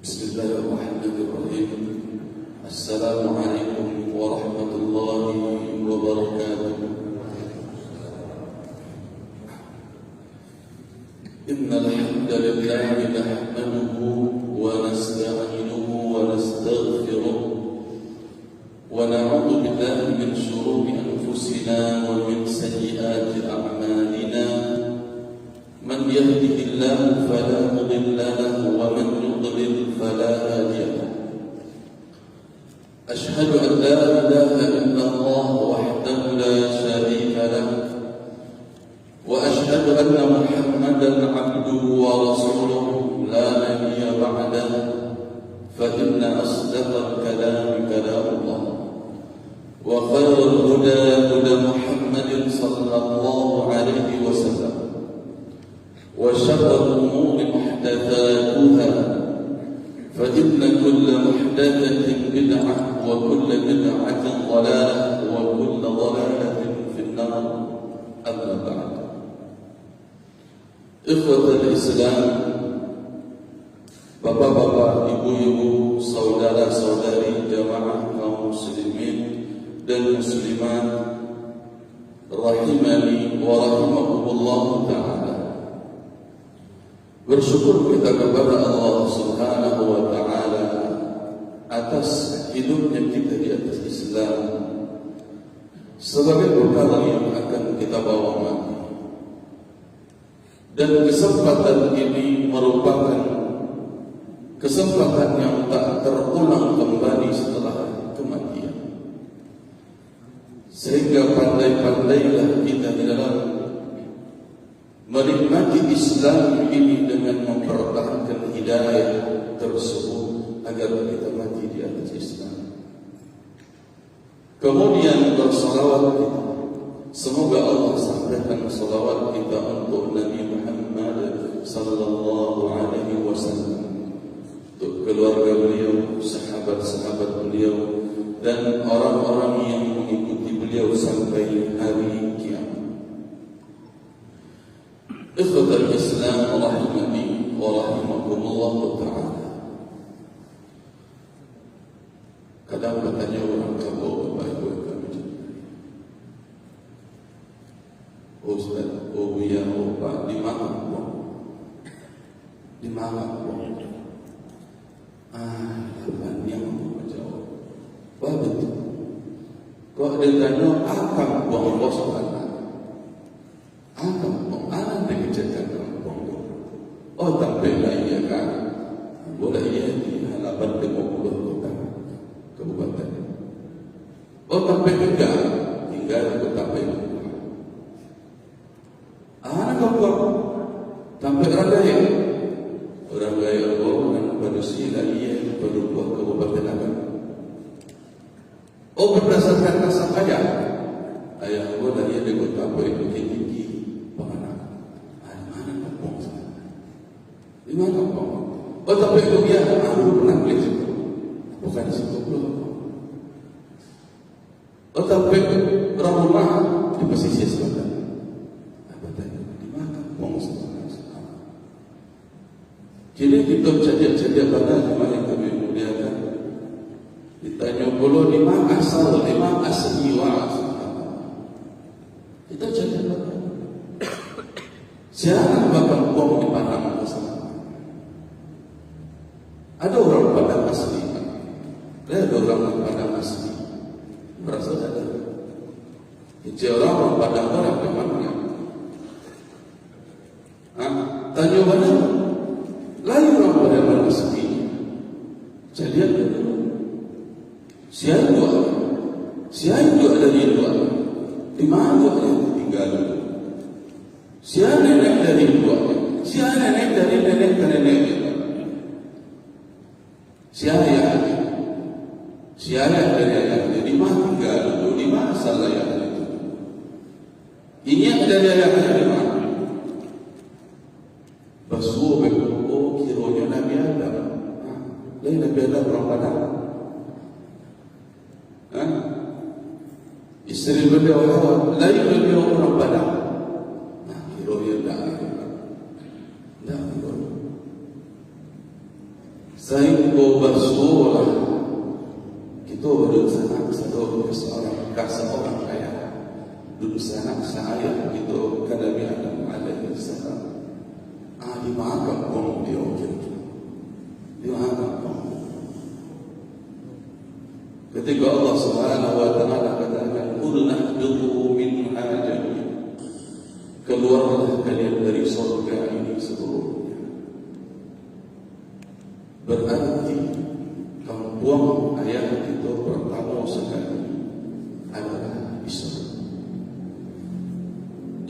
Bismillahirrahmanirrahim. Assalamualaikum warahmatullahi wabarakatuh. Innal hamdalillah nahmaduhu wa nasta'inuhu wa nastaghfiruh wa na'udzu billahi min shururi anfusina wa min sayyiati a'malina. Man yahdihillahu fala mudilla lahu wa man yudlil fala hadiya lahu. Ashhadu an la ilaha illallah wahdahu la sharika lahu wa ashhadu anna Muhammadan 'abduhu wa rasuluhu la nabiyya ba'dahu. Fa inna asdaqal kalami kalamullah wa khairul huda huda Muhammadin sallallahu alaihi wasallam. وشر الأمور محدثاتها فإن كل محدثة بدعة وكل بدعة ضلالة وكل ضلالة في النار. أما بعد، إخوة الإسلام, bapak-bapak, ibu-ibu, saudara-saudari jamaah kaum muslimin dan muslimat rahimani wa rahimakumullah ta'ala. Bersyukur kita kepada Allah Subhanahu wa ta'ala atas hidupnya kita di atas Islam sebagai bekal yang akan kita bawa mati. Dan kesempatan ini merupakan kesempatan yang tak terulang kembali setelah kematian. Sehingga pandai-pandailah kita di dalam menikmati Islam ini dengan mempertahankan hidayah tersebut agar kita mati di atas Islam. Kemudian bersalawat kita, semoga Allah sampaikan salawat kita untuk Nabi Muhammad sallallahu alaihi wasallam, untuk keluarga beliau, sahabat-sahabat beliau, dan orang-orang yang mengikuti beliau sampai hari kiamat. Ikhwatal Islam rahimani wa rahimakumullah ta'ala. Kadang katanya orang kabur baik-baik kami. Ustaz, Buya, Pak, di mana pun? Di mana pun? Lapan yang menjawab. Wah betul. Kau ada tanya, akan buang bos anak. Akan buang anak dikejarkan kampung. Oh, tampillah iya kan? Boleh iya di halaman 50 kota kabupaten. Oh, tampil enggak? Tinggal ke tampil. Anak kampung tampil raya. Orang gaya orang manusia iya berubah kabupaten akan. Oh, berdasarkan nasab ayah. Ayah gua dari dia ikut apa itu tinggi penganak. Mana kampung sana? Di mana kampung? Oh, tapi itu dia aku pernah beli situ. Bukan di situ belum. Oh, tapi rumah di pesisir selatan. Apa tadi? Di mana kampung sana? Jadi kita cerita pada mana kami muliakan. Ditanya pula di mana asal, di mana asli wa. Kita cerita siapa bakal buang di Padang sana. Ada orang Padang asli, ada orang Padang asli, berasal dari. Jadi orang Padang orang mana? Tanya mana? Lain orang Padang asli. Jadi ada. Siapa dari luar? Di mana yang tinggal? Siapa nenek dari luar? Siapa nenek dari nenek ke nenek? Siapa dari ayah? Di mana tinggal? Di mana asal ayah itu? Ini yang dari ayah di mana? Basuh oh kiranya Nabi Adam. Lain Nabi Adam orang Padang. Isteri beliau lain beliau orang Padang. Kira dia tak. Saya ko basulah kita duduk sana seorang ayah duduk sana saya kita kadami Adam alaihi salam di makan pun dia di makan pun ketika Allah Subhanahu wa taala katakan qulna bidu min ajami keluarlah kalian dari surga ini seluruhnya. Berarti kamu buang ayah kita pertama sekali adalah di surga.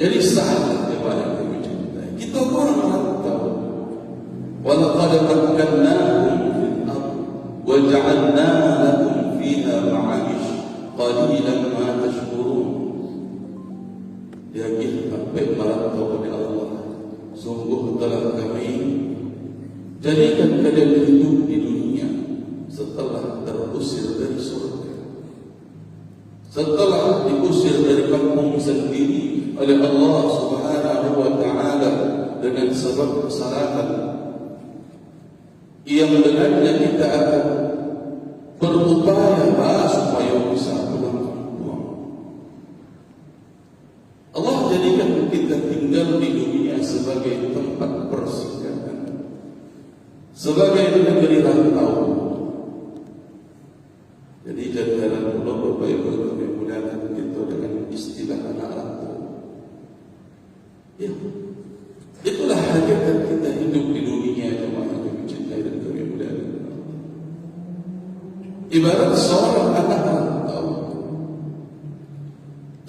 Jadi sahabat kepada kami cintai kita orang tahu walaqad makkannakum fil ardh wa ja'alna lakum fiha ma'ish qalilan ma tashkurun. Dia sampai merantau kepada Allah, sungguh telah kami jadikan kalian hidup di dunia setelah terusir dari surga, setelah diusir dari kampung sendiri oleh Allah Subhanahu wa taala dengan sebab kesalahan yang dengannya kita akan berupaya supaya bisa pulang kampung. Allah jadikan kita tinggal di dunia sebagai tempat persinggahan, sebagai negeri rantau. Jadi jalan pulau berbaik-baik kami mudahkan kita dengan istilah anak rantau. Ya, itulah hakikat kita hidup di dunia yang kami cintai dan kami mudahkan. Ibarat seorang anak rantau,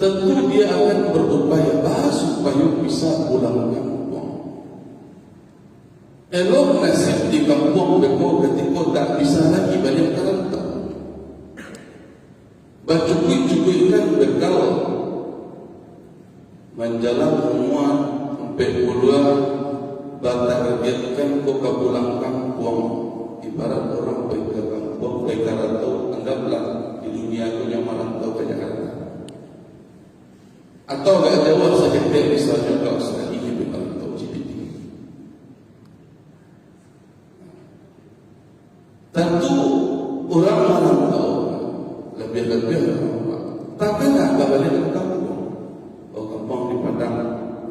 tentu dia akan berupaya supaya bisa pulang kampung. Elok nasib di kampung beko ketika tak bisa lagi balik ke rantau. Bacukui-cukuikan bekal menjalan semua sampai pulang batargetkan kau ke pulang kampung. Ibarat orang pergi ke kampung, pergi ke rantau, anggaplah di dunia punya merantau ke Jakarta. Atau gak jauh saja dia misalnya kalau saya ini bukan tahu GDP. Tentu orang merantau lebih-lebih tapi tak balik ke kampung. Oh, kampung di Padang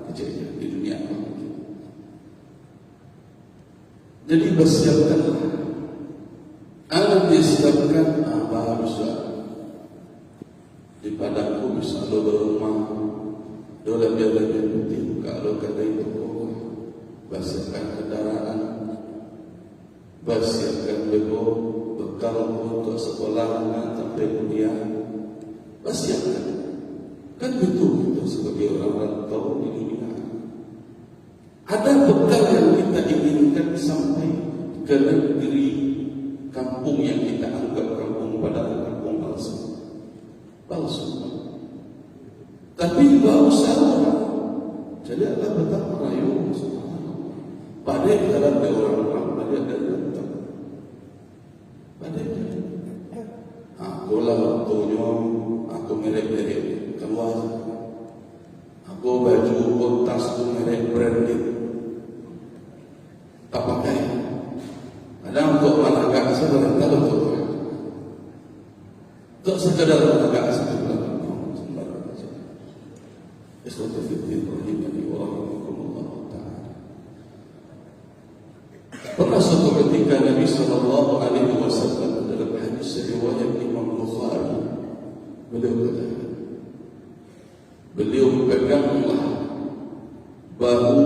kecil di dunia. Jadi bersiapkanlah. Anak disiapkan apa bisa di Padangku bisa lo berumah, lo lebih-lebih penting kalau kedai toko, bersiapkan kendaraan, bersiapkan bekal untuk sekolah sampai kuliah, bersiapkan. Kan betul itu sebagai orang rantau di dunia. Ada bekal yang kita inginkan sampai ke negeri kampung yang kita anggap kampung padahal kampung palsu. Tapi bau salah. Jadi Allah betapa rayu pada dalam orang-orang pada dalam pada aku lah waktunya aku merek-merek keluar. Aku baju tas tu merek branded tak pakai. Kadang untuk olahraga sebenarnya kalau untuk sekedar olahraga sebenarnya. Ikhwati fiddin rahimani wa rahimakumullah ta'ala. Pernah suatu ketika Nabi sallallahu alaihi wasallam dalam hadis riwayat Imam Bukhari, beliau katakan, beliau peganglah bahu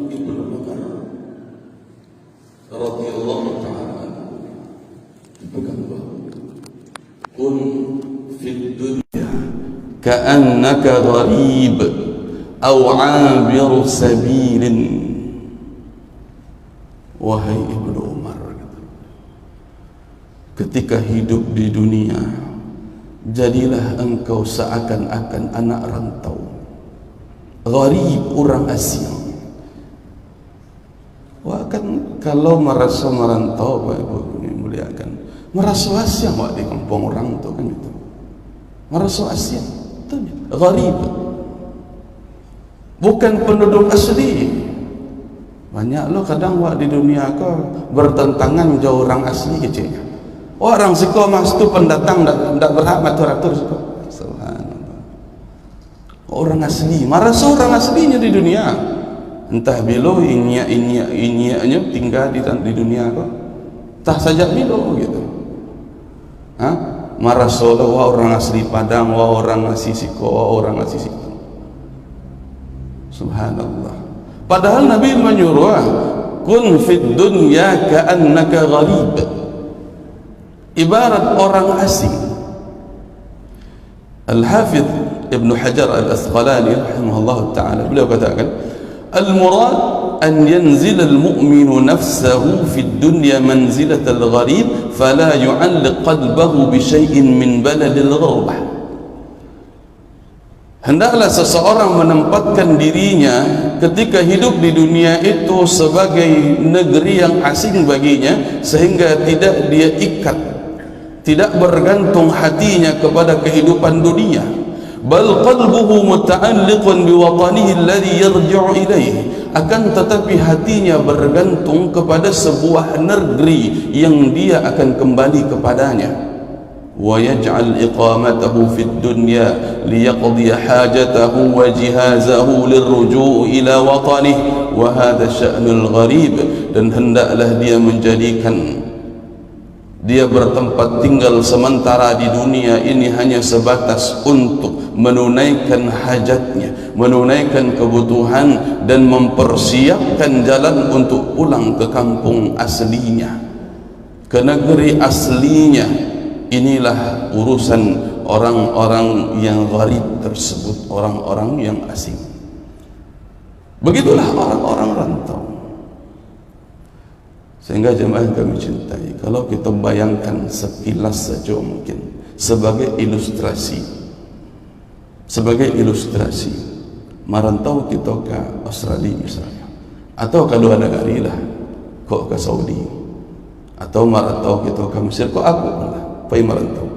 Ibnu Umar radhiyallahu ta'ala, dipegang bahu. Kun fid dunya ka'annaka gharib aw 'abir sabilin. Wahai Ibnu Umar, ketika hidup di dunia jadilah engkau seakan-akan anak rantau, gharib, orang asing. Wah, kan kalau merasa merantau, Bapak Ibu muliakan, merasa asing wak di kampung orang tu kan itu. Merasa asing, gharib. Bukan penduduk asli. Banyak lo kadang wak di dunia kau bertentangan jauh orang asli kecilnya. Orang siko mas tu pendatang tak berhak matur-atur siko. Subhanallah. Orang asli, marah seorang aslinya di dunia. Entah bilo inya tinggal di dunia kau. Tah saja bilo gitu. Marah solo wah orang asli Padang, wah orang asli siko, wah orang asli siko. Subhanallah. Padahal Nabi menyuruh kun fid dunya ka'annaka gharib. Ibarat orang asing. Al-Hafidh Ibn Hajar Al-Asqalani rahimahullah ta'ala beliau katakan al-murad an yanzil al-mu'minu nafsahu fi dunya manzilat al-gharib fala yu'alliq qalbahu bi syai'in min balad al-ghurbah. Hendaklah seseorang menempatkan dirinya ketika hidup di dunia itu sebagai negeri yang asing baginya, sehingga tidak dia ikat, tidak bergantung hatinya kepada kehidupan dunia. Bal qalbuhu muta'alliqun biwatanihi alladhi yarji'u ilayhi. Akan tetapi hatinya bergantung kepada sebuah negeri yang dia akan kembali kepadanya. ويجعل إقامته في الدنيا ليقضي حاجته وجهازه للرجوع إلى وطنه وهذا شأن الغريب. Dan hendaklah dia menjadikan dia bertempat tinggal sementara di dunia ini hanya sebatas untuk menunaikan hajatnya, menunaikan kebutuhan, dan mempersiapkan jalan untuk pulang ke kampung aslinya, ke negeri aslinya. Inilah urusan orang-orang yang gharib tersebut, orang-orang yang asing. Begitulah orang-orang rantau. Sehingga jemaah kami cintai, kalau kita bayangkan sekilas saja mungkin sebagai ilustrasi, merantau kita ke Australia misalnya, atau ke luar negeri lah, kok ke Saudi, atau merantau kita ke Mesir, kok aku lah pai merantau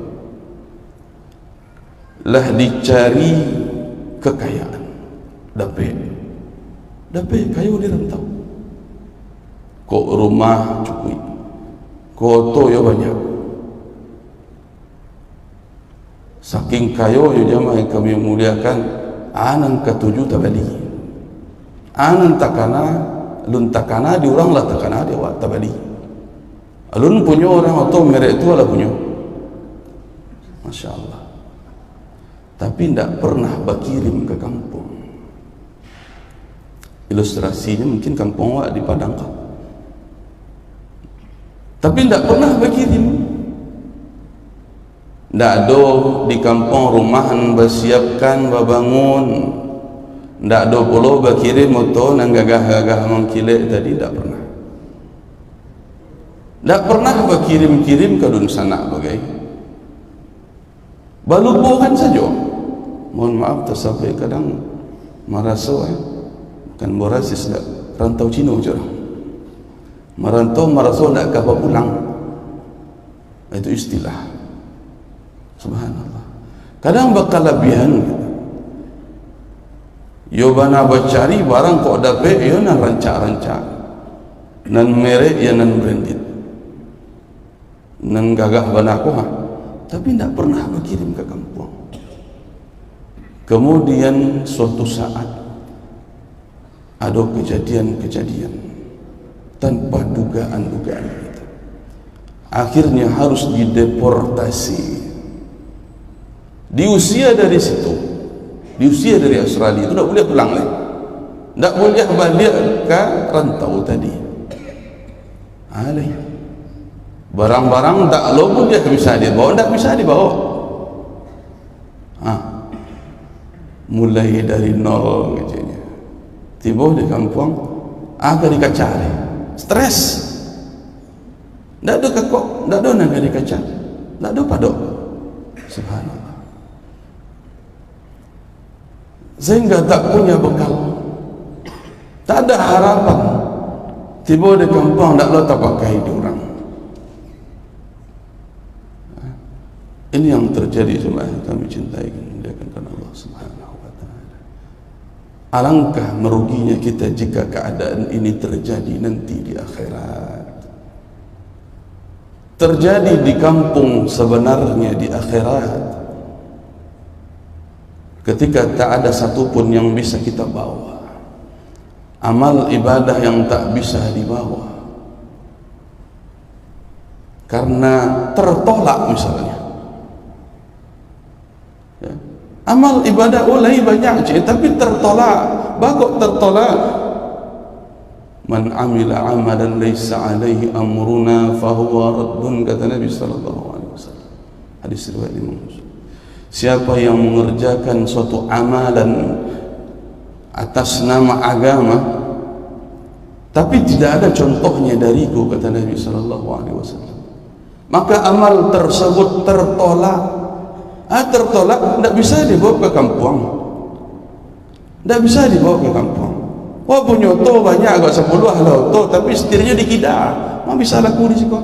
lah dicari kekayaan, dapat kayu di rantau, kok rumah cukup, koto ya banyak, saking kayu ya jamaah yang kami muliakan, anan ketujuh tabali, anan takana lun takana diurang lah takana dia wa tabali, alun punya orang atau merek itu lah punya. Masya Allah. Tapi tidak pernah berkirim ke kampung. Ilustrasinya mungkin kampung awak di Padang kau, tapi tidak pernah berkirim. Tidak ada di kampung rumahan bersiapkan, berbangun. Tidak ada pula berkirim motor dan gagah-gagah mengkilik tadi, tidak pernah. Tidak pernah berkirim-kirim ke dun sana bagai balubuhan saja. Mohon maaf tersampai kadang merasa kan borasis dah rantau Cina je. Merantau merasa nak kapal pulang. Itu istilah. Subhanallah. Kadang bakal lebihan. Yo bana bercari barang kok dapat yo nan rancak-rancak. Nan merek ya nan branded. Nan gagah bana aku tapi tidak pernah berkirim ke kampung. Kemudian suatu saat ada kejadian-kejadian tanpa dugaan-dugaan kita, akhirnya harus dideportasi. Di usia dari situ, di usia dari Australia itu tidak boleh pulang lagi, tidak boleh balik ke rantau tadi. Alih barang-barang tak lo pun dia bisa dibawa, tak bisa dibawa. Mulai dari nol kecilnya, tiba di kampung agak dikacari, stres, tak ada kakok, tak ada nak dikacari, tak ada padok. Subhanallah. Sehingga tak punya bekal, tak ada harapan. Tiba di kampung tak lo tak pakai diorang. Ini yang terjadi semua yang kami cintai, muliakan karena Allah Subhanahu wa taala. Alangkah meruginya kita jika keadaan ini terjadi nanti di akhirat. Terjadi di kampung sebenarnya di akhirat, ketika tak ada satupun yang bisa kita bawa, amal ibadah yang tak bisa dibawa karena tertolak misalnya. Ya. Amal ibadah oleh banyak je, tapi tertolak. Bagok tertolak. Man amila amalan laysa alaihi amruna fahuwa raddun, kata Nabi sallallahu alaihi wasallam. Hadis riwayat Imam Muslim. Siapa yang mengerjakan suatu amalan atas nama agama tapi tidak ada contohnya dariku, kata Nabi sallallahu alaihi wasallam, maka amal tersebut tertolak. Tertolak, tidak bisa dibawa ke kampung, tidak bisa dibawa ke kampung. Wah, punya auto banyak, agak 10 lah auto, tapi setirnya dikida, mana bisa laku di situ?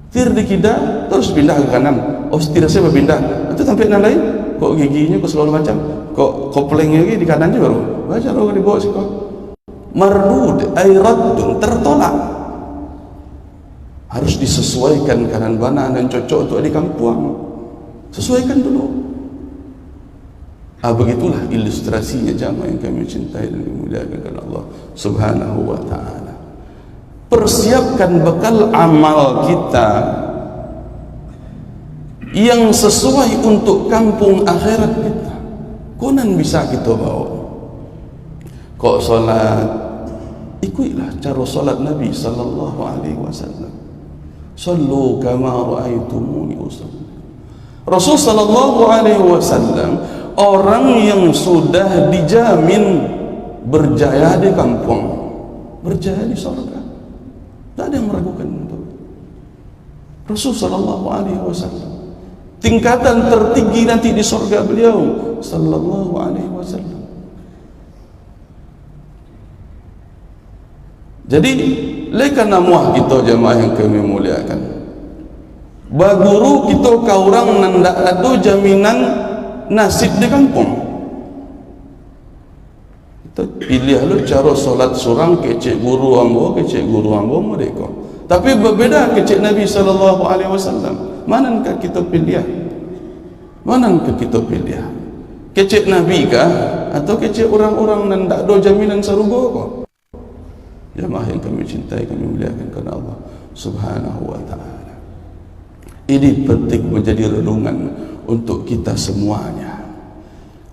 Setir dikida, terus pindah ke kanan. Oh, setir saya berpindah, itu sampai yang lain, kok giginya kok selalu macam, kok koplengnya lagi di kanan juga, baca lo dibawa situ. Mardud, ayraddun, tertolak. Harus disesuaikan kanan banan dan cocok untuk di kampung. Sesuaikan dulu. Begitulah ilustrasinya jamaah yang kami cintai dan dimuliakan oleh Allah Subhanahu wa ta'ala. Persiapkan bekal amal kita yang sesuai untuk kampung akhirat kita. Konan bisa kita bawa. Kok solat, ikutlah cara solat Nabi sallallahu alaihi wasallam. Sallu kama ra'aitumuni usalli. Rasul sallallahu alaihi wasallam orang yang sudah dijamin berjaya di kampung, berjaya di surga. Tak ada yang meragukan itu. Rasul sallallahu alaihi wasallam tingkatan tertinggi nanti di surga beliau sallallahu alaihi wasallam. Jadi lekan namuah kita jemaah yang kami muliakan, baguru kita ka orang nanda ada jaminan nasib di kampung. Kita pilih lu cara solat surang kecek guru ambo mereka. Tapi berbeda kecek Nabi sallallahu alaihi wasallam. Manakah kita pilih? Manakah kita pilih? Kecek Nabi kah atau kecek orang-orang nanda ada jaminan surga kah? Jemaah yang kami cintai, kami muliakan karena Allah Subhanahu wa ta'ala. Ini penting menjadi renungan untuk kita semuanya,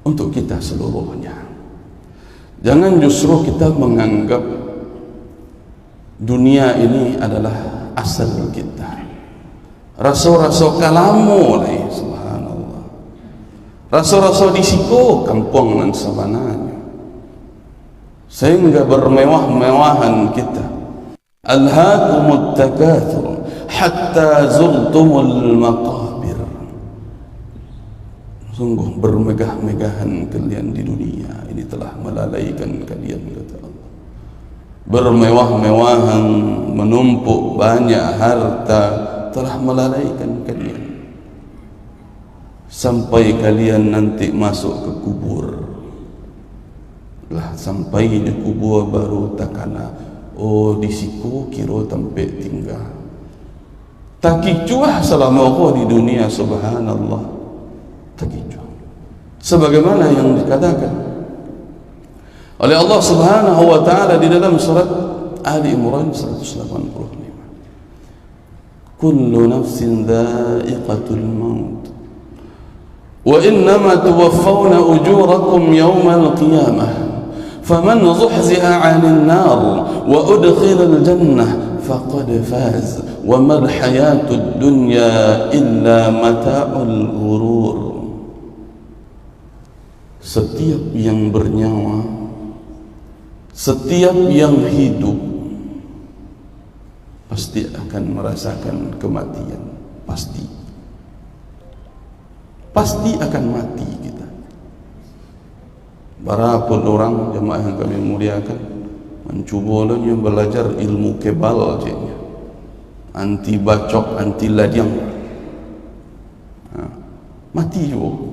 untuk kita seluruhnya. Jangan justru kita menganggap dunia ini adalah asal kita. Rasa-rasa kalamu lah, subhanallah. Rasa-rasa disiko kampung dan sabananya, sehingga bermewah-mewahan kita. Alhaakumut takatsur hatta zurtumul maqabir. Sungguh bermegah-megahan kalian di dunia ini telah melalaikan kalian, kata Allah. Bermewah-mewahan, menumpuk banyak harta telah melalaikan kalian, sampai kalian nanti masuk ke kubur. Lah sampai di kubur baru takana, oh di siku kira tempat tinggal. Takicuah selama kau di dunia, subhanallah. Takicuah sebagaimana yang dikatakan oleh Allah Subhanahu wa ta'ala di dalam surat Ali Imran 185. Kullu nafsin dha'iqatul maut wa innama tuwaffawna ujurakum yawmal qiyamah faman zuhziha 'anil nar wa udkhilal jannah faqad faz wa mal hayatud dunya illa mata'ul ghurur. Setiap yang bernyawa, setiap yang hidup pasti akan merasakan kematian. Pasti akan mati kita. Berapa orang jemaah yang kami muliakan mencubanya belajar ilmu kebal jadinya, anti bacok, anti ladiang, mati juga.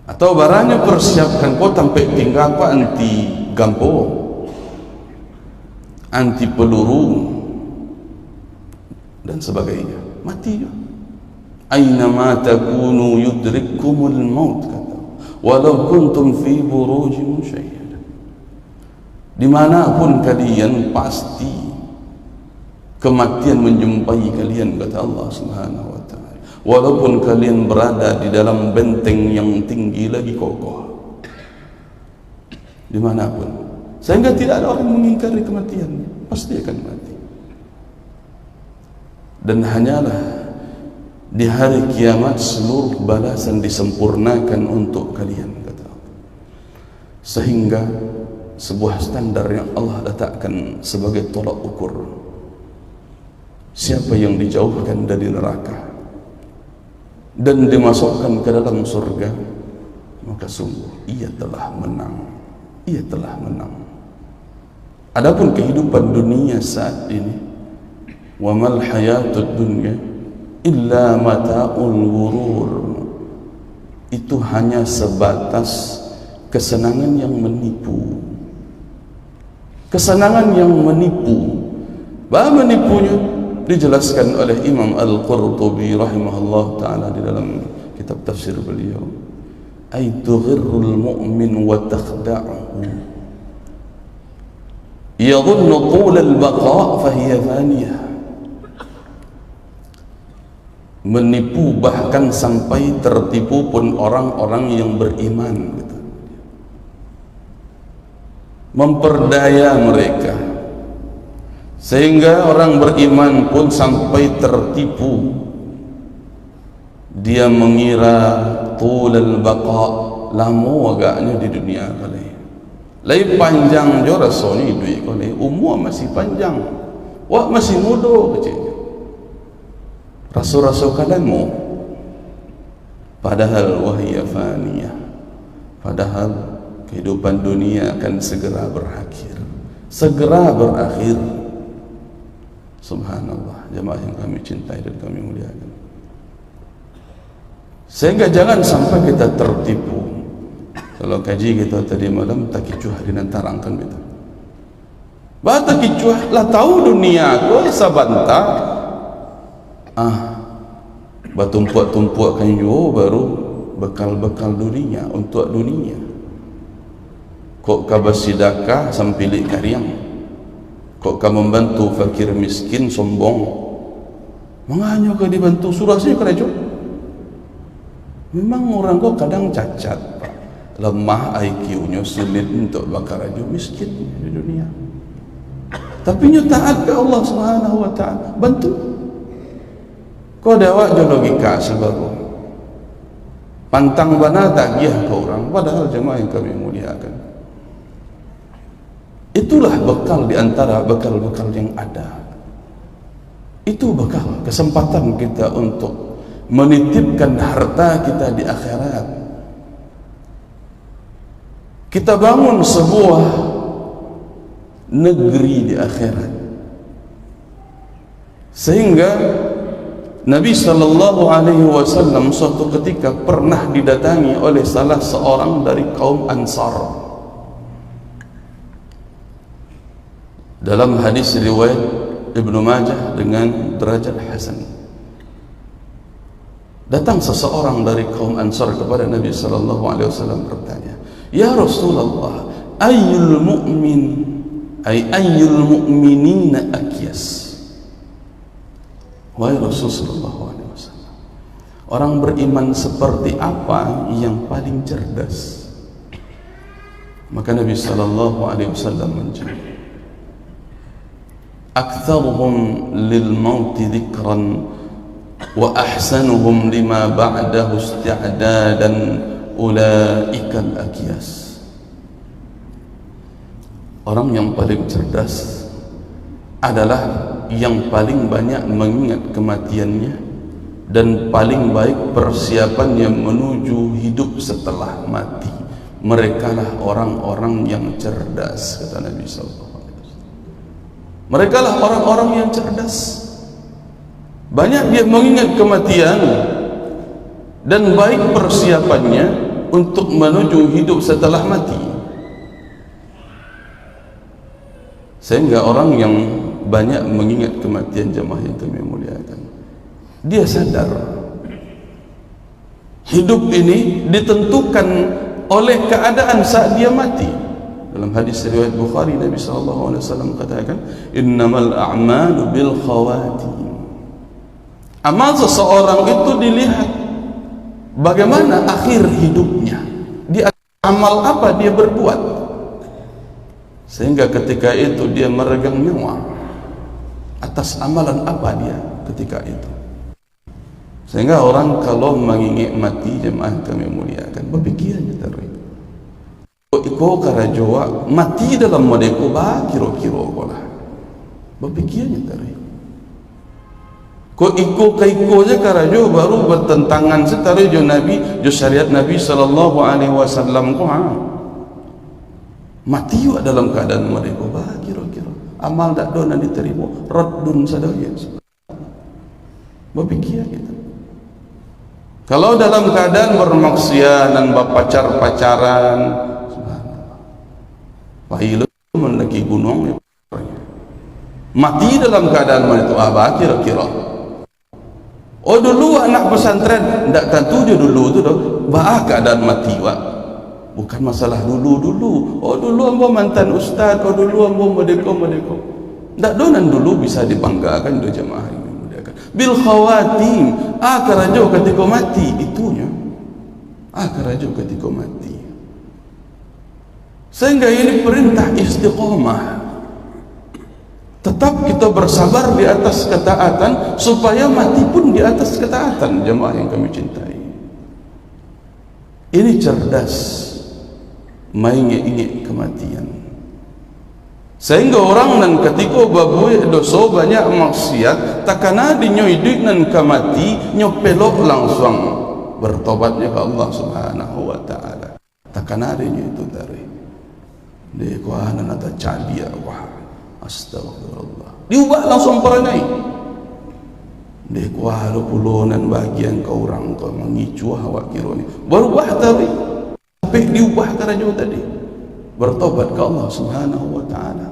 Atau barangnya persiapkan kau sampai tinggal apa anti gampo, anti peluru dan sebagainya, mati juga. Aynama takunu yudrikkumul maut, kata, walau kuntum fi burujin musyayyada. Dimanapun kalian pasti kematian menjumpai kalian, kata Allah Subhanahu wa ta'ala, walaupun kalian berada di dalam benteng yang tinggi lagi kokoh, dimanapun. Sehingga tidak ada orang mengingkari kematian, pasti akan mati. Dan hanyalah di hari kiamat seluruh balasan disempurnakan untuk kalian, kata Allah. Sehingga sebuah standar yang Allah letakkan sebagai tolak ukur, siapa yang dijauhkan dari neraka dan dimasukkan ke dalam surga, maka sungguh ia telah menang. Ia telah menang. Adapun kehidupan dunia saat ini, wa mal hayatud dunya illa mata'ul ghurur, itu hanya sebatas kesenangan yang menipu. Kesenangan yang menipu. Bahwa menipunya dijelaskan oleh Imam Al-Qurtubi rahimahullah ta'ala di dalam kitab tafsir beliau, ay tughirrul mu'min wa takhda'uhu yadhunnu tula al-baqa' fahiya faniyah. Menipu bahkan sampai tertipu pun orang-orang yang beriman, gitu. Memperdaya mereka sehingga orang beriman pun sampai tertipu. Dia mengira tulal baqa, lama agaknya di dunia kali. Lai panjang jo rasanya duit kali, umur masih panjang, wak masih muda kecilnya. Rasul-rasul kalianmu, padahal wahya faniyah, padahal kehidupan dunia akan segera berakhir, segera berakhir. Subhanallah, jemaah yang kami cintai dan kami muliakan. Sehingga jangan sampai kita tertipu. Kalau kaji kita tadi malam takicuh dinantarangkan begitu. Bah takicuh lah tahu dunia aku sabanta. Bertumpuk-tumpuk kan juga baru bekal-bekal dunia untuk dunia. Kok kabar sidakah sampilik karyang, kok kau membantu fakir miskin sombong, menganya kau dibantu surah sih kerajaan. Memang orang kau kadang cacat, Pak, lemah IQ-nya, sulit untuk bakar aja miskin di dunia. Tapi nya taat ke Allah Subhanahu wa ta'ala, bantu. Kau dawak je logika sebaru pantang bana tagih ke orang, padahal jemaah yang kami muliakan, itulah bekal di antara bekal-bekal yang ada. Itu bekal kesempatan kita untuk menitipkan harta kita di akhirat. Kita bangun sebuah negeri di akhirat, sehingga Nabi sallallahu alaihi wasallam suatu ketika pernah didatangi oleh salah seorang dari kaum Ansar. Dalam hadis riwayat Ibnu Majah dengan derajat hasan, datang seseorang dari kaum Ansar kepada Nabi sallallahu alaihi wasallam bertanya, "Ya Rasulullah, ayyul mu'minina akyas?" Wahai Rasulullah SAW, orang beriman seperti apa yang paling cerdas? Maka Nabi sallallahu alaihi wasallam menjawab, aktsaruhum lil maut dzikran wa ahsanuhum lima ba'dahu isti'dadan ulaikal akyas. Orang yang paling cerdas adalah yang paling banyak mengingat kematiannya dan paling baik persiapannya menuju hidup setelah mati. Merekalah orang-orang yang cerdas, kata Nabi sallallahu alaihi wasallam. Merekalah orang-orang yang cerdas. Banyak dia mengingat kematian dan baik persiapannya untuk menuju hidup setelah mati. Sehingga orang yang banyak mengingat kematian, jemaah yang kami muliakan, dia sadar hidup ini ditentukan oleh keadaan saat dia mati. Dalam hadis riwayat Bukhari, Nabi SAW katakan, innamal a'malu bil khawatim. Amal seseorang itu dilihat bagaimana akhir hidupnya, dia amal apa dia berbuat, sehingga ketika itu dia meregang nyawa atas amalan apa dia ketika itu. Sehingga orang kalau mengingat mati, jemaah kami muliakan, berpikirnya terus iko karajoa mati dalam modeko ba kiro-kiro kolah, berpikirnya terus ko iko kaiko je karajo baru bertentangan setara jo Nabi, jo syariat Nabi sallallahu alaihi wasallam ko mati wa dalam keadaan mereka bah kira-kira amal dak do nan diterima raddun sadaya. Berpikir kita kalau dalam keadaan bermaksiat dan berpacar-pacaran, subhanallah, pahil mendaki gunung mati dalam keadaan itu apa kira-kira. Oh dulu anak pesantren ndak tentu je dulu tu doh bah keadaan mati wak, bukan masalah dulu. Oh dulu ambo mantan ustaz, oh dulu ambo medeko ndak donan dulu bisa dibanggakan do jemaah yang dimuliakan. Bil khawatim, karajo ketika mati itunya, karajo ketika mati. Sehingga ini perintah istiqomah, tetap kita bersabar di atas ketaatan supaya mati pun di atas ketaatan, jemaah yang kami cintai. Ini cerdas mengingat kematian. Sehingga orang nan ketika babuy dosa banyak maksiat takana dinyoidik nan kamati nyopelok langsung bertobatnya ke Allah Subhanahu wa taala. Takana dinyo itu dari de kuana nata cadia wah. Astagfirullah, diubah langsung perangai deh kuala pulunan bagian ke orang kau mengicu awak kira ni berubah tapi diubah karajo tadi bertobat ke Allah Subhanahu wa taala.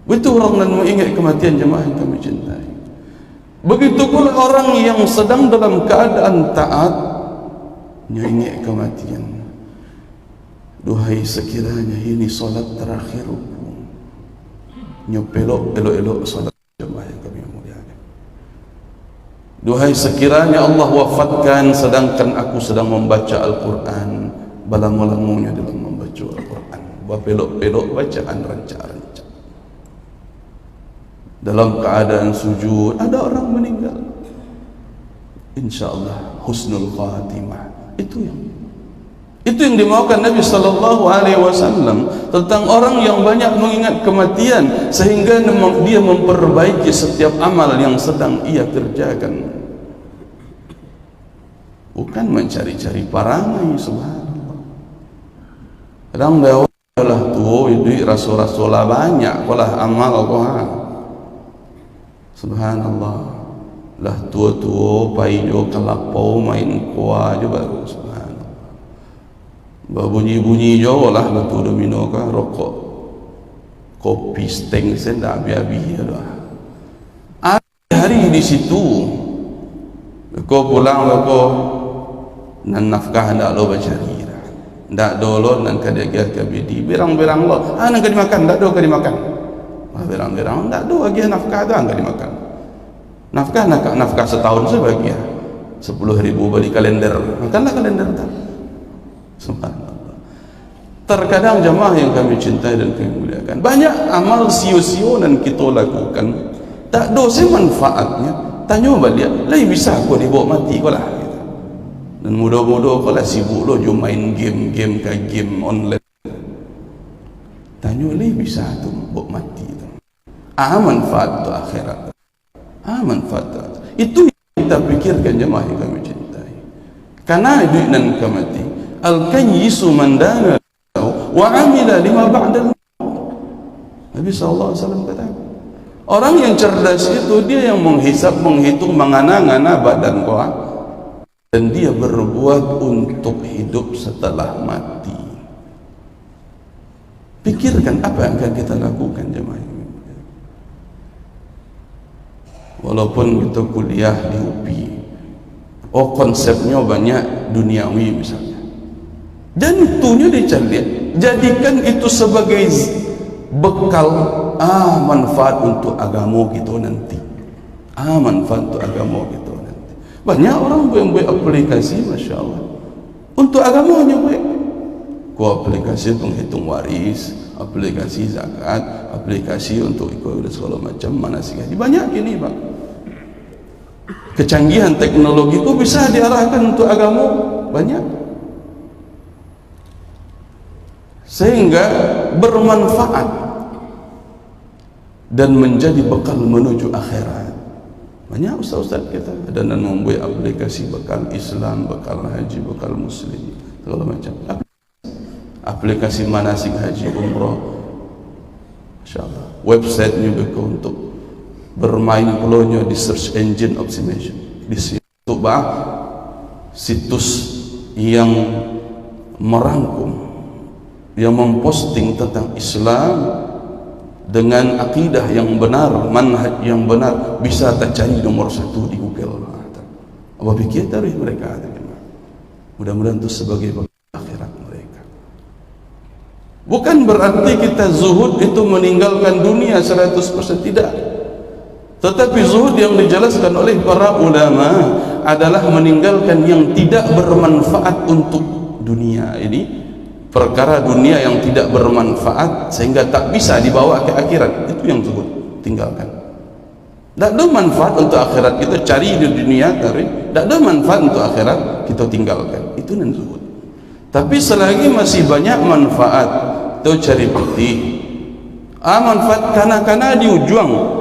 Begitu orang yang mengingat kematian, jemaah yang kami cintai. Begitu pula orang yang sedang dalam keadaan taat mengingat kematian. Duhai sekiranya ini solat terakhirku, nyopelok elok-elok salat, jemaah yang kami muliakan. Duhai sekiranya Allah wafatkan sedangkan aku sedang membaca Al-Quran, balang-balangnya dalam membaca Al-Quran, bapelok-pelok bacaan rancak-rancak. Dalam keadaan sujud ada orang meninggal, insyaallah husnul khatimah. Itu yang dimaukan Nabi sallallahu alaihi wasallam tentang orang yang banyak mengingat kematian sehingga dia memperbaiki setiap amal yang sedang ia kerjakan, bukan mencari-cari parangai. Subhanallah, kadang dah tuh duit rasul-rasul banyak kolah amal kau subhanallah lah tua-tua paijo kelapau main kuah je baru bunyi-bunyi jauh lah betul domino kan rokok kopi steng sen dah habis-habis dah. Hari di situ kau pulang kau nan nafkah ndak lo bacari dah, ndak dolo nan kadagia kabidi berang-berang lo nan kadi makan ndak do kadi makan berang-berang ndak do lagi nafkah dah kadi makan nafkah setahun sebagian 10.000 balik kalender makanlah kalender tak. Subhanallah. Terkadang jemaah yang kami cintai dan kami muliakan, banyak amal sio-sio dan kita lakukan tak dosa manfaatnya. Tanya balik, lai bisa aku dibawa mati kau lah. Dan mudah-mudah kau lah sibuk lo jom main game online. Tanya lai bisa tu bawa mati tu. Manfaat tu akhirat. Manfaat tu. Itu yang kita pikirkan jemaah yang kami cintai. Karena duit dan kemati. Al-kayyisu man dana wa amila lima ba'dal maut. Nabi sallallahu alaihi wasallam kata, orang yang cerdas itu dia yang menghisap, menghitung, mengana-ngana badan kau dan dia berbuat untuk hidup setelah mati. Pikirkan apa yang akan kita lakukan jemaah. Walaupun kita kuliah di UPI, konsepnya banyak duniawi misalnya, dan itunya dicari, jadikan itu sebagai bekal, manfaat untuk agama kita nanti, manfaat untuk agama kita nanti. Banyak orang yang buat aplikasi, Masya Allah, untuk agamanya baik. Aplikasi penghitung waris, aplikasi zakat, aplikasi untuk ikut segala macam manasik haji. Banyak ini Pak. Kecanggihan teknologi itu bisa diarahkan untuk agama, banyak, sehingga bermanfaat dan menjadi bekal menuju akhirat. Banyak ustaz-ustaz kita ada yang membuat aplikasi bekal Islam, bekal haji, bekal muslim, segala macam. Aplikasi manasik haji umrah, Masya Allah. Websitenya juga untuk bermain peluangnya di search engine optimization, di situ situs yang merangkum, yang memposting tentang Islam dengan akidah yang benar, manhaj yang benar, bisa tercari nomor 1 di Google. Apa pikir tarikh mereka? Mudah-mudahan itu sebagai akhirat mereka. Bukan berarti kita zuhud itu meninggalkan dunia 100%, tidak. Tetapi zuhud yang dijelaskan oleh para ulama adalah meninggalkan yang tidak bermanfaat untuk dunia ini, perkara dunia yang tidak bermanfaat sehingga tak bisa dibawa ke akhirat. Itu yang zuhud, tinggalkan. Tak ada manfaat untuk akhirat kita cari di dunia, tak ada manfaat untuk akhirat kita tinggalkan. Itu yang zuhud. Tapi selagi masih banyak manfaat, tu cari putih, manfaat kana-kana di ujung,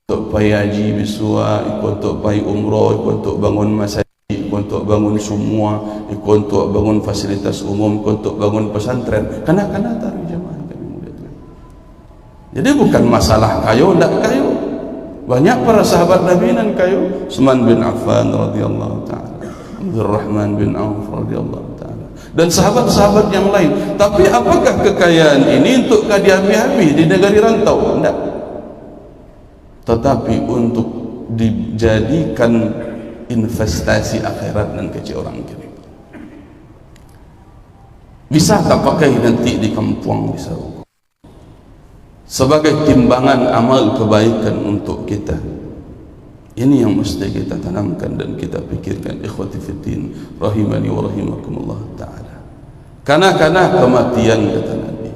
untuk pai haji bisua, ikut untuk pai umrah, ikut untuk bangun masjid, ikut untuk bangun semua, ikut untuk bangun fasilitas umum, ikut untuk bangun pesantren, kana-kana taruh jemaah kami muliakan. Jadi bukan masalah kayu, tak kayu. Banyak para sahabat Nabi nan kayu, Utsman bin Affan radhiyallahu taala, Abdurrahman bin Auf radhiyallahu taala, dan sahabat-sahabat yang lain. Tapi apakah kekayaan ini untuk habis-habis di negeri rantau? Tidak. Tetapi untuk dijadikan investasi akhirat dan kecil orang kiri. Bisa tak pakai nanti di kampung, bisa sebagai timbangan amal kebaikan untuk kita. Ini yang mesti kita tanamkan dan kita pikirkan, ikhwati fiddin rahimani wa rahimakumullah ta'ala. Karena kematian, kata Nabi,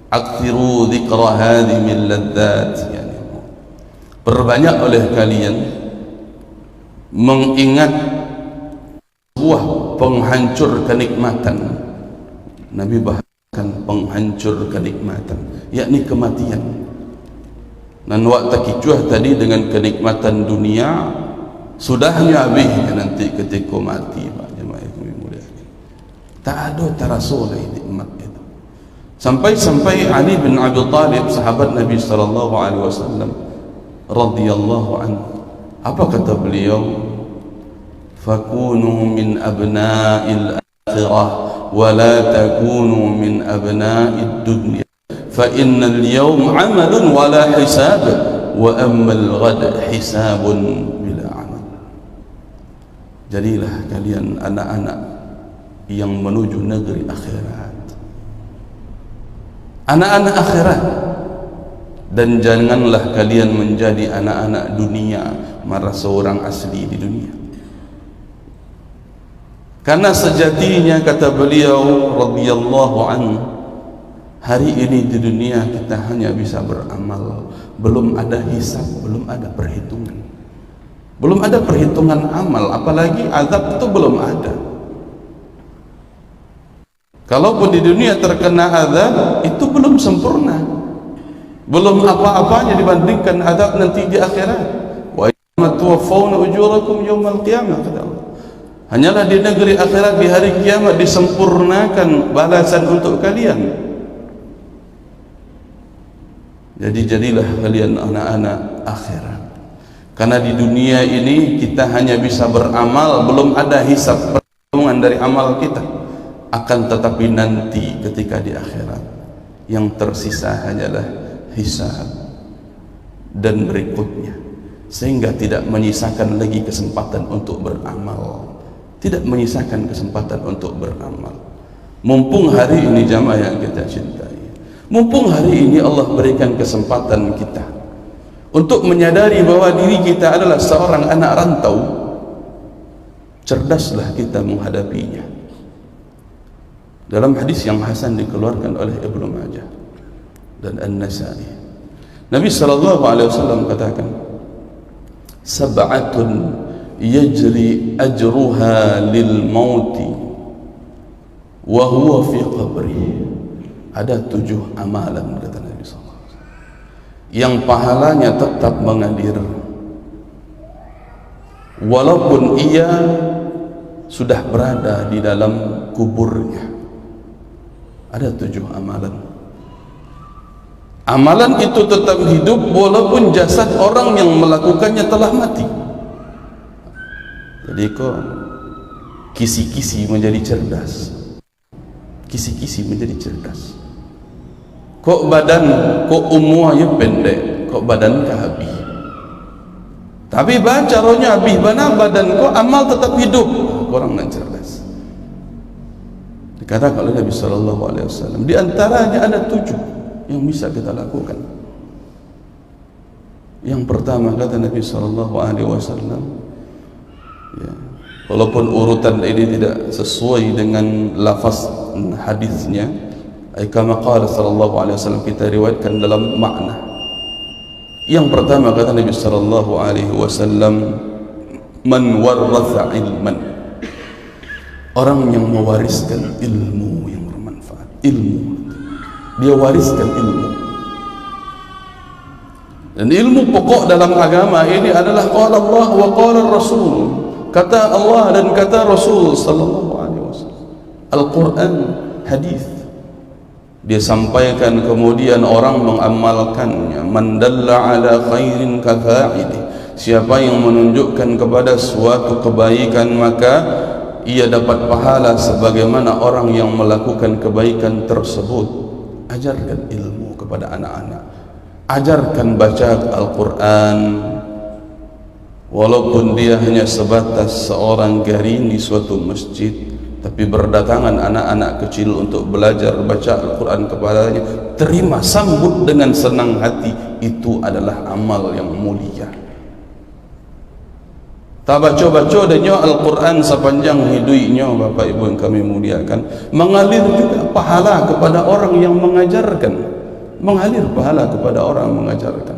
aktsiru dzikra hadhimil ladzat, yani perbanyak oleh kalian mengingat sebuah penghancur kenikmatan. Nabi bahkan penghancur kenikmatan, yakni kematian. Dan waktu kicuah tadi dengan kenikmatan dunia, sudahnya habisnya nanti ketika mati, Pak jemaah yang kami muliakan. Tak ada terasa lagi nikmat itu. Sampai Ali bin Abi Thalib, sahabat Nabi sallallahu alaihi wasallam radhiyallahu anhu, apa kata beliau? Fakunu min abna'il akhirah wa la takunu min abna'id dunya, fa innal yawm 'amalun wa la hisab, wa ammal ghad hisabun bila 'amal. Jadilah kalian anak-anak yang menuju negeri akhirat, anak-anak akhirat, dan janganlah kalian menjadi anak-anak dunia, merasa orang asli di dunia. Karena sejatinya, kata beliau radhiyallahu anhu, hari ini di dunia kita hanya bisa beramal, belum ada hisab, belum ada perhitungan, belum ada perhitungan amal, apalagi azab itu belum ada. Kalaupun di dunia terkena azab, itu belum sempurna, belum apa-apanya dibandingkan azab nanti di akhirat. Wa yawma tuwaffawna ujurakum yawmal qiyamah, kata Allah. Hanyalah di negeri akhirat, di hari kiamat, disempurnakan balasan untuk kalian. Jadi jadilah kalian anak-anak akhirat. Karena di dunia ini kita hanya bisa beramal, belum ada hisab perhitungan dari amal kita. Akan tetapi nanti ketika di akhirat yang tersisa hanyalah hisab dan berikutnya, sehingga tidak menyisakan lagi kesempatan untuk beramal, tidak menyisakan kesempatan untuk beramal. Mumpung hari ini jamaah yang kita cintai, mumpung hari ini Allah berikan kesempatan kita untuk menyadari bahwa diri kita adalah seorang anak rantau, cerdaslah kita menghadapinya. Dalam hadis yang hasan dikeluarkan oleh Ibnu Majah dan An-Nasa'i, Nabi SAW katakan, sab'atun yajri ajruha lil mauti wa huwa fi qabri. Ada 7 amalan, kata Nabi SAW, yang pahalanya tetap mengalir walaupun ia sudah berada di dalam kuburnya. Ada 7 amalan. Amalan itu tetap hidup walaupun jasad orang yang melakukannya telah mati. Jadi kok kisi-kisi menjadi cerdas, kisi-kisi menjadi cerdas. Kok badan, kok umuahnya pendek, kok badan kah habis. Tapi baca rohnya habis, mana badan kok amal tetap hidup. Orang yang cerdas. Dikatakan oleh Nabi SAW, di antaranya ada 7 yang bisa kita lakukan. Yang pertama, kata Nabi SAW, ya, walaupun urutan ini tidak sesuai dengan lafaz hadisnya, kama qala sallallahu alaihi wasallam, kita riwayatkan dalam makna. Yang pertama, kata Nabi sallallahu alaihi wasallam, man waratha ilman, orang yang mewariskan ilmu yang bermanfaat. Ilmu, dia wariskan ilmu. Dan ilmu pokok dalam agama ini adalah qala Allah wa qala Rasul, kata Allah dan kata Rasul sallallahu alaihi wasallam. Al-Quran, hadis, dia sampaikan, kemudian orang mengamalkannya. Man dalla ala khairin kafa'ili, siapa yang menunjukkan kepada suatu kebaikan maka ia dapat pahala sebagaimana orang yang melakukan kebaikan tersebut. Ajarkan ilmu kepada anak-anak, ajarkan baca Al-Quran, walaupun dia hanya sebatas seorang garing di suatu masjid, tapi berdatangan anak-anak kecil untuk belajar baca Al-Quran kepadanya, terima, sambut dengan senang hati. Itu adalah amal yang mulia. Tak baca-baca denyo Al-Quran sepanjang hidupnya, Bapak Ibu yang kami muliakan, mengalir juga pahala kepada orang yang mengajarkan, mengalir pahala kepada orang yang mengajarkan.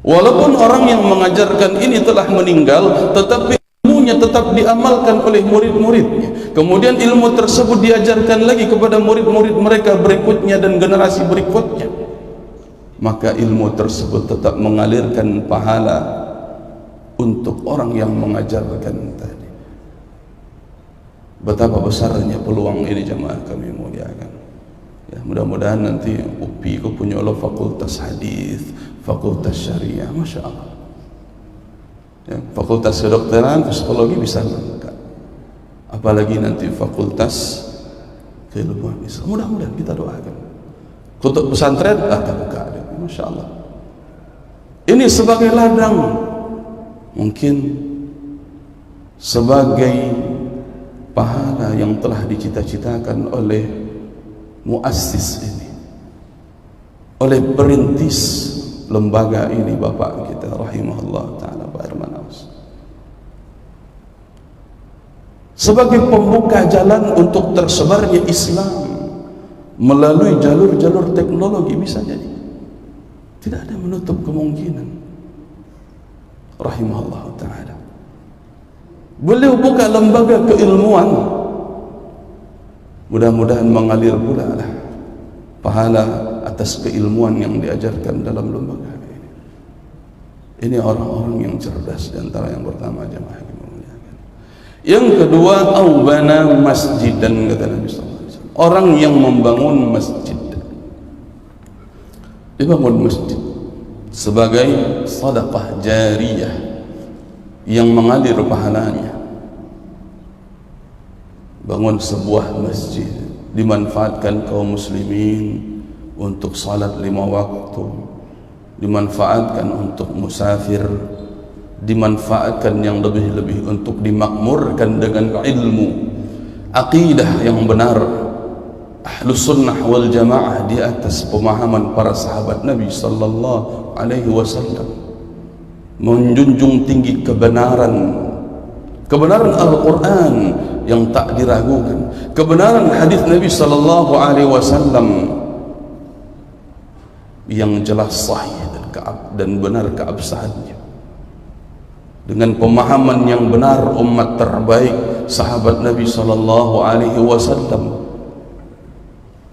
Walaupun orang yang mengajarkan ini telah meninggal, tetapi ilmunya tetap diamalkan oleh murid-muridnya. Kemudian ilmu tersebut diajarkan lagi kepada murid-murid mereka berikutnya dan generasi berikutnya, maka ilmu tersebut tetap mengalirkan pahala untuk orang yang mengajarkan tadi. Betapa besarnya peluang ini jemaah kami muliakan. Ya, mudah-mudahan nanti UPI ku punya Allah fakultas hadis, fakultas syariah, masya Allah. Ya, fakultas kedokteran, psikologi bisa lengkap. Apalagi nanti fakultas keilmuan Islam. Mudah-mudahan kita doakan. Untuk pesantren, kita buka, masya Allah. Ini sebagai ladang, mungkin sebagai pahala yang telah dicita-citakan oleh muassis ini, oleh perintis lembaga ini, bapak kita rahimahullah ta'ala, Pak Herman Aus, sebagai pembuka jalan untuk tersebarnya Islam melalui jalur-jalur teknologi. Bisa jadi, tidak ada menutup kemungkinan. Rahimahullah ta'ala, beliau buka lembaga keilmuan, mudah-mudahan mengalir pula lah pahala atas keilmuan yang diajarkan dalam lembaga ini. Ini orang-orang yang cerdas. Di antara yang pertama jemaah dimuliakan. Yang kedua, aubana masjidan, kata Nabi SAW, orang yang membangun masjid. Dibangun masjid sebagai sedekah jariyah yang mengalir pahalanya. Bangun sebuah masjid, dimanfaatkan kaum muslimin untuk salat 5 waktu, dimanfaatkan untuk musafir, dimanfaatkan yang lebih-lebih untuk dimakmurkan dengan ilmu aqidah yang benar, ahlus sunnah wal jamaah di atas pemahaman para sahabat Nabi sallallahu alaihi wasallam, menjunjung tinggi kebenaran Al-Quran yang tak diragukan, kebenaran hadis Nabi sallallahu alaihi wasallam yang jelas sahih dan benar keabsahannya, dengan pemahaman yang benar umat terbaik sahabat Nabi sallallahu alaihi wasallam.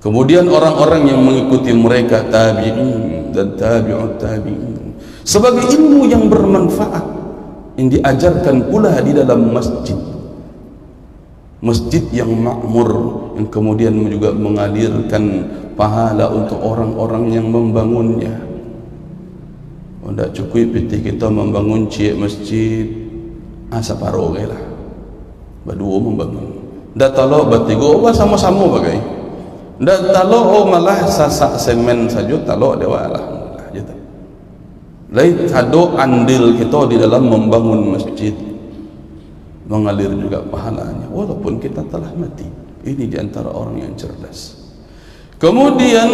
Kemudian orang-orang yang mengikuti mereka, tabi'in dan tabi'ut tabi'in, sebagai ilmu yang bermanfaat yang diajarkan pula di dalam masjid yang makmur, yang kemudian juga mengalirkan pahala untuk orang-orang yang membangunnya. Tidak cukup piti kita membangun cik masjid separuh lah, berdua membangun dah talok bertiga sama-sama bagai dah talok malah sasak semen saja talok dewa alhamdulillah gitu. Lain ada andil kita di dalam membangun masjid, mengalir juga pahalanya walaupun kita telah mati. Ini di antara orang yang cerdas. Kemudian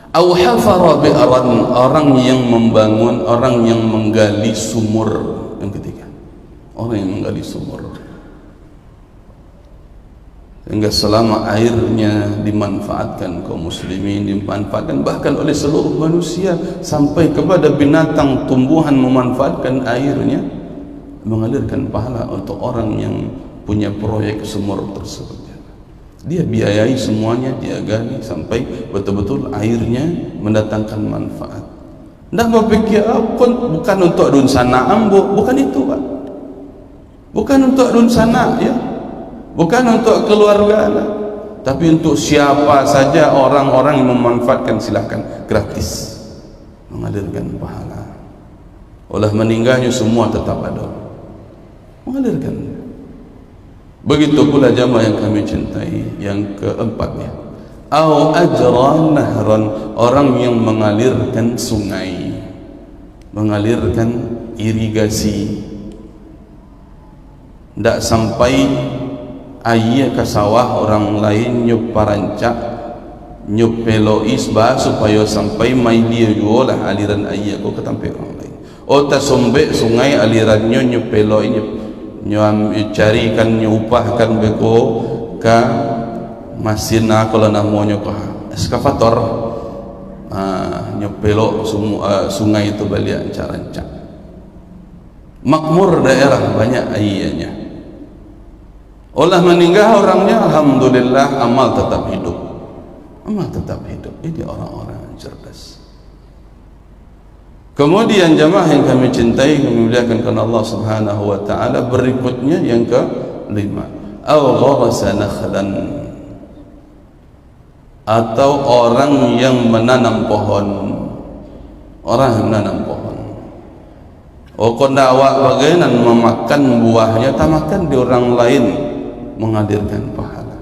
au hafara bi'ran, orang yang membangun, orang yang menggali sumur. Yang ketiga, orang yang menggali sumur sehingga selama airnya dimanfaatkan kaum muslimin, dimanfaatkan bahkan oleh seluruh manusia, sampai kepada binatang tumbuhan memanfaatkan airnya, mengalirkan pahala untuk orang yang punya proyek sumur tersebut. Dia biayai semuanya, dia gali sampai betul-betul airnya mendatangkan manfaat. Ndak berpikir bukan untuk dun sana ambo, bukan itu Pak, bukan untuk dun sana ya, bukan untuk keluarga lah, tapi untuk siapa saja orang-orang yang memanfaatkan, silahkan, gratis, mengalirkan pahala. Oleh meninggalnya semua tetap ada, mengalirkan. Begitu pula jamaah yang kami cintai, yang keempatnya, au ajran nahran, orang yang mengalirkan sungai, mengalirkan irigasi, tidak sampai air ke sawah orang lain nyup parancak, nyup pelois bah supaya sampai mai dia juga lah aliran air ko ke tempat orang lain. Oh tak sombek sungai alirannya nyup peloi nyuam carikan nyupahkan beko ka masina kalau namanya ka eskavator, nyup pelok sungai itu balik rancak. Makmur daerah banyak airnya. Olah meninggal orangnya, alhamdulillah amal tetap hidup, amal tetap hidup. Ini orang-orang yang cerdas. Kemudian jamaah yang kami cintai, kami muliakan karena Allah Subhanahu wa taala, berikutnya yang kelima, au gharasa nakhlan, atau orang yang menanam pohon, orang yang menanam pohon. Konda awak bagaimana memakan buahnya, tak makan di orang lain, mengalirkan pahala.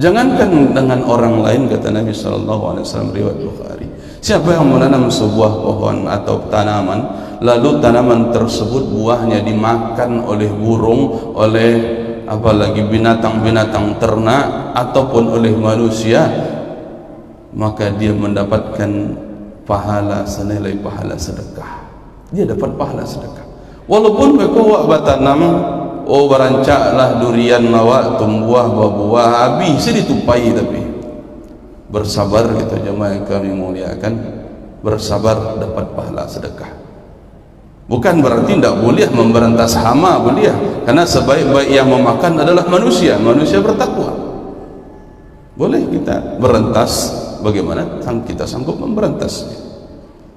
Jangankan dengan orang lain, kata Nabi SAW riwayat Bukhari, siapa yang menanam sebuah pohon atau tanaman, lalu tanaman tersebut buahnya dimakan oleh burung, oleh apalagi binatang-binatang ternak ataupun oleh manusia, maka dia mendapatkan pahala senilai pahala sedekah. Dia dapat pahala sedekah walaupun mereka awak bertanam, berancaklah durian awak tumbuh buah habis ditupai, tapi bersabar gitu jemaah yang kami muliakan, bersabar dapat pahala sedekah. Bukan berarti tidak boleh memberantas hama, boleh, karena sebaik-baik yang memakan adalah manusia bertakwa. Boleh kita berantas bagaimana kita sanggup memberantasnya,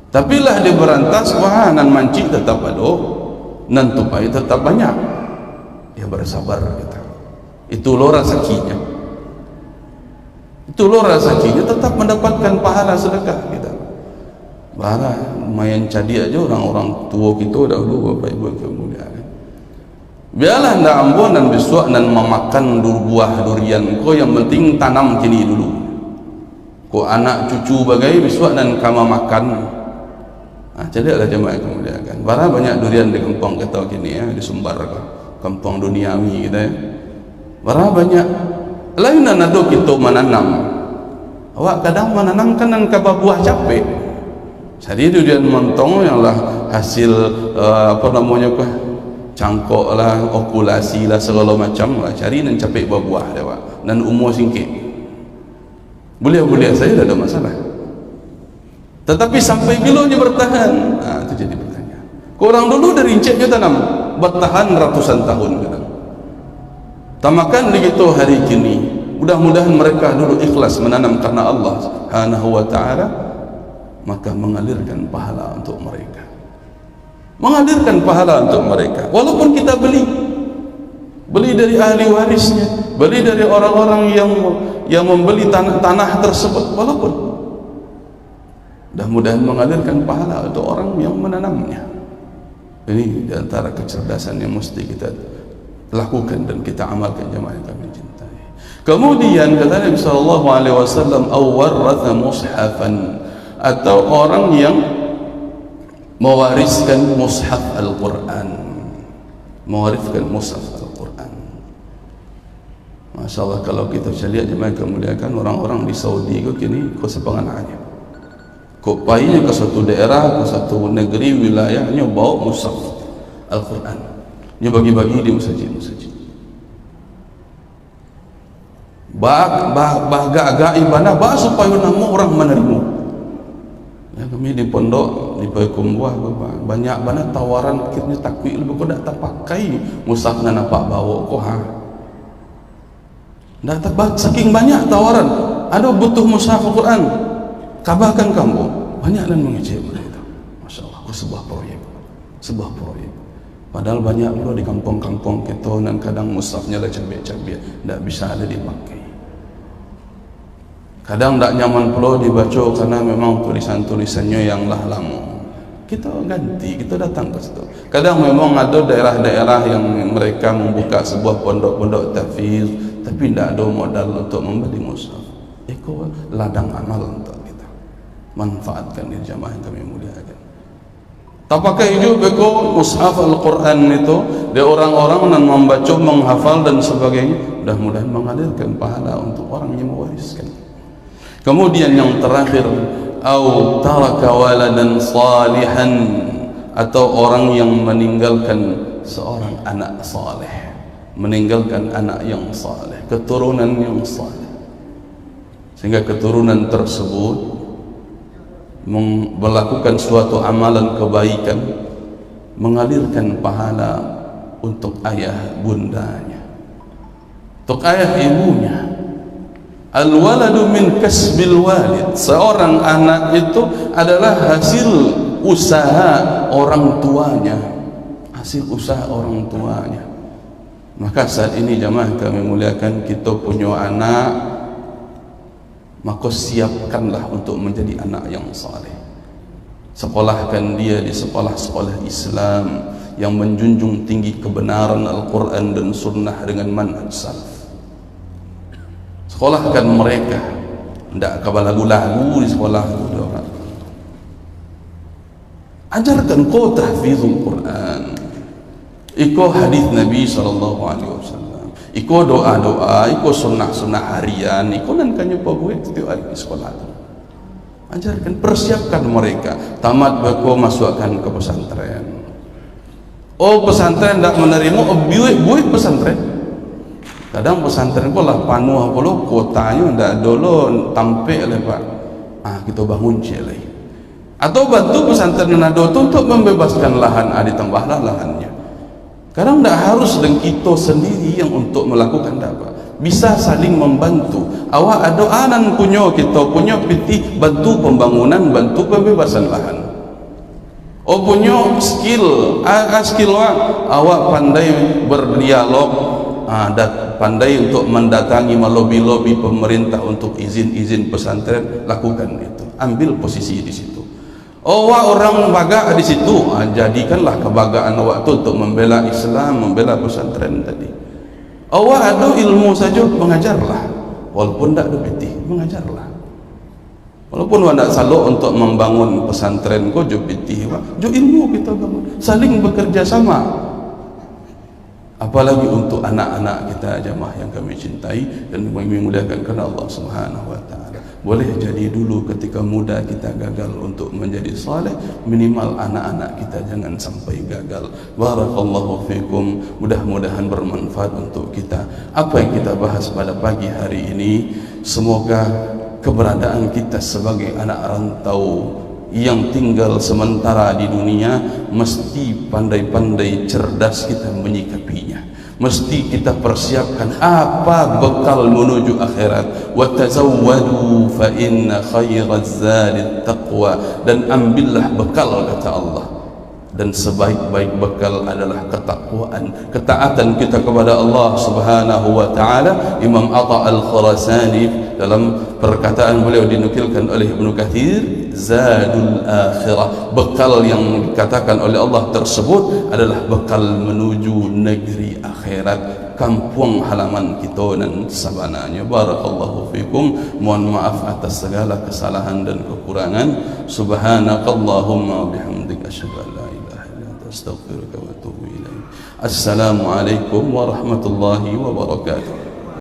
tapi lah dia berantas, wah nan mancing tetap ada, nan tupai tetap banyak. Dia bersabar kita. Itu lo rezekinya. Itu lo rezekinya tetap mendapatkan pahala sedekah kita. Barang lumayan cadia aja orang-orang tua kita dahulu, Bapak Ibu kemuliaan. Biarlah ndak ambon dan besok dan memakan buah durian ko, yang penting tanam kini dulu. Ko anak cucu bagai besok dan kama makan. Cedeklah jemaah kemuliaan. Barang banyak durian di kampung kita kini ya, di Sumbar kampung duniawi kita ya. Barang banyak. Lain nado kita menanam. Awak kadang menanamkan dan kaba buah capek. Jadi durian montong yang lah hasil apa namanya cangkok lah, okulasi lah, segala macam lah, cari dan capek buah dia Pak, dan umur singkit. Boleh saya tak ada masalah. Tetapi sampai bila dia bertahan, itu jadi pertanyaan. Korang dulu dari incik dia tanam bertahan ratusan tahun kadang. Tamakan begitu hari kini. Mudah-mudahan mereka dulu ikhlas menanam karena Allah Subhanahu wa ta'ala, maka mengalirkan pahala untuk mereka, mengalirkan pahala untuk mereka. Walaupun kita beli dari ahli warisnya, beli dari orang-orang yang membeli tanah tersebut, walaupun mudah-mudahan mengalirkan pahala untuk orang yang menanamnya. Ini di antara kecerdasan yang mesti kita lakukan dan kita amalkan, jemaah yang kami cintai. Kemudian kata Nabi sallallahu alaihi wasallam, awarratha mushafan, atau orang yang mewariskan mushaf Al-Quran, mewariskan mushaf Al-Quran. Masya Allah, kalau kita lihat jemaah kemuliaan, orang-orang di Saudi itu kini kau sepengananya, kau payahnya ke satu daerah, ke satu negeri, wilayahnya bawa mushaf Al-Quran, dia bagi-bagi di masjid-masjid. Agak ibadah supaya nama orang menerima. Ya, kami di pondok di Payakumbuh banyak banget tawaran, akhirnya takwi lebih kau tak terpakai mushaf dan apa bawa kau dah terbaik, saking banyak tawaran. Ada butuh mushaf Al-Quran, kabarkan kamu banyak dan mengejek mereka. Masya Allah, sebuah proyek. Padahal banyak pula di kampung-kampung kita, dan kadang mushafnya lah cabai-cabai, tak bisa ada dipakai. Kadang tak nyaman pula dibaca karena memang tulisan-tulisannya yang lah lama. Kita ganti, kita datang ke situ. Kadang memang ada daerah-daerah yang mereka membuka sebuah pondok-pondok tahfiz, tapi tidak ada modal untuk membeli mushaf. Itu ladang amal untuk kita. Manfaatkan di jamaah yang kami muliakan. Tak pakai hidup beko mushaf Al-Quran itu, dia orang-orang yang membaca, menghafal dan sebagainya, mudah-mudahan mengalirkan pahala untuk orang yang mewariskan. Kemudian yang terakhir, au taraka waladan salihan, atau orang yang meninggalkan seorang anak saleh, meninggalkan anak yang saleh, keturunan yang saleh, sehingga keturunan tersebut melakukan suatu amalan kebaikan, mengalirkan pahala untuk ayah bundanya, untuk ayah ibunya. Al-waladu min kasbil walid, seorang anak itu adalah hasil usaha orang tuanya, hasil usaha orang tuanya. Maka saat ini jamaah kami muliakan, kita punya anak, maka siapkanlah untuk menjadi anak yang saleh. Sekolahkan dia di sekolah-sekolah Islam yang menjunjung tinggi kebenaran Al-Quran dan Sunnah dengan manhaj salaf. Sekolahkan mereka, tidak kabar lagu-lagu di sekolah itu. Ajarkan kau tahfizul Quran, iko hadis Nabi SAW, iko doa-doa, iko sunnah-sunnah harian, iko nan kanyo pabuet setiap hari di sekolah itu. Ajarkan, persiapkan mereka. Tamat beko masukkan ke pesantren. Oh, pesantren tidak menerima, buat pesantren. Kadang pesantren pun lah panuh pula, kotanya tidak dulu tampil lah Pak. Kita bangun celai. Atau bantu pesantren ada untuk membebaskan lahan, ditambahlah lahannya. Kadang tidak harus dengan kita sendiri yang untuk melakukan dakwah. Bisa saling membantu. Awak ada anan punya, kita punya pitih, bantu pembangunan, bantu pembebasan lahan. Oh punya skill, awak pandai berdialog, pandai untuk mendatangi melobi-lobi pemerintah untuk izin-izin pesantren, lakukan itu, ambil posisi di situ. Awak orang baga di situ, jadikanlah kebagaan awak tu untuk membela Islam, membela pesantren tadi. Awak ada ilmu saja, mengajarlah. Walaupun tak ada piti, mengajarlah. Walaupun awak tak saluk untuk membangun pesantren ko, jo piti, jo ilmu kita bangun. Saling bekerja sama. Apalagi untuk anak-anak kita jemaah yang kami cintai dan kami muliakan kerana Allah Subhanahu wa taala. Boleh jadi dulu ketika muda kita gagal untuk menjadi saleh, minimal anak-anak kita jangan sampai gagal. Barakallahu fikum, mudah-mudahan bermanfaat untuk kita. Apa yang kita bahas pada pagi hari ini, semoga keberadaan kita sebagai anak rantau yang tinggal sementara di dunia mesti pandai-pandai cerdas kita menyikapinya. Mesti kita persiapkan apa bekal menuju akhirat. Wa tazawwadu fa inna khairaz zadit taqwa, dan ambillah bekal kata Allah, dan sebaik-baik bekal adalah ketakwaan, ketaatan kita kepada Allah Subhanahu wa taala. Imam Atha Al-Khurasani dalam perkataan beliau dinukilkan oleh Ibnu Katsir, zadul akhirah, bekal yang dikatakan oleh Allah tersebut adalah bekal menuju negeri akhirat, kampung halaman kita dan sabananya. Barakallahu fikum, mohon maaf atas segala kesalahan dan kekurangan. Subhanakallahumma bihamdika asyhadu an la ilaha illa anta astaghfiruka wa atubu ilaik. Assalamualaikum warahmatullahi wabarakatuh.